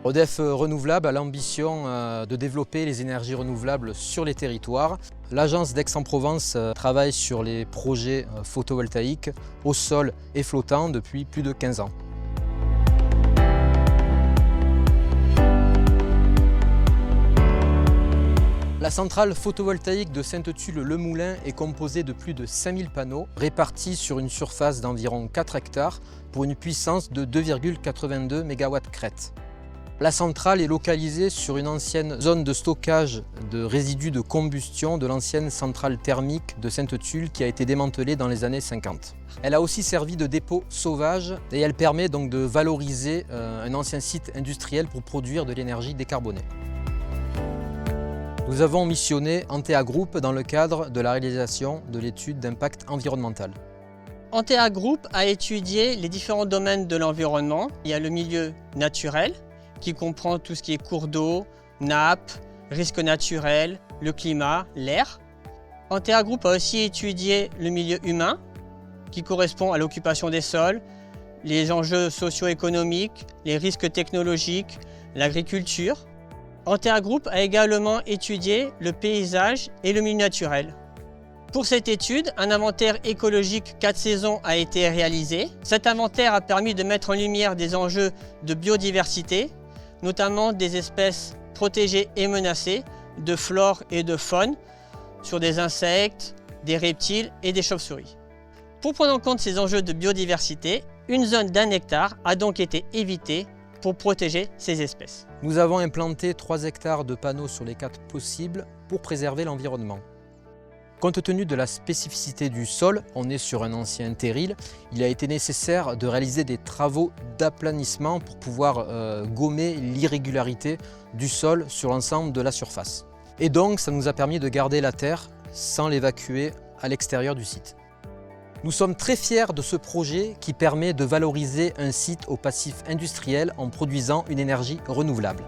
EDF Renouvelable a l'ambition de développer les énergies renouvelables sur les territoires. L'agence d'Aix-en-Provence travaille sur les projets photovoltaïques au sol et flottants depuis plus de 15 ans. La centrale photovoltaïque de Sainte-Tulle-le-Moulin est composée de plus de 5000 panneaux répartis sur une surface d'environ 4 hectares pour une puissance de 2,82 MW crête. La centrale est localisée sur une ancienne zone de stockage de résidus de combustion de l'ancienne centrale thermique de Sainte-Tulle qui a été démantelée dans les années 50. Elle a aussi servi de dépôt sauvage et elle permet donc de valoriser un ancien site industriel pour produire de l'énergie décarbonée. Nous avons missionné Antea Group dans le cadre de la réalisation de l'étude d'impact environnemental. Antea Group a étudié les différents domaines de l'environnement. Il y a le milieu naturel, qui comprend tout ce qui est cours d'eau, nappes, risques naturels, le climat, l'air. Antea Group a aussi étudié le milieu humain, qui correspond à l'occupation des sols, les enjeux socio-économiques, les risques technologiques, l'agriculture. Antea Group a également étudié le paysage et le milieu naturel. Pour cette étude, un inventaire écologique 4 saisons a été réalisé. Cet inventaire a permis de mettre en lumière des enjeux de biodiversité, notamment des espèces protégées et menacées, de flore et de faune, sur des insectes, des reptiles et des chauves-souris. Pour prendre en compte ces enjeux de biodiversité, une zone d'1 hectare a donc été évitée pour protéger ces espèces. Nous avons implanté 3 hectares de panneaux sur les 4 possibles pour préserver l'environnement. Compte tenu de la spécificité du sol, on est sur un ancien terril, il a été nécessaire de réaliser des travaux d'aplanissement pour pouvoir gommer l'irrégularité du sol sur l'ensemble de la surface. Et donc ça nous a permis de garder la terre sans l'évacuer à l'extérieur du site. Nous sommes très fiers de ce projet qui permet de valoriser un site au passif industriel en produisant une énergie renouvelable.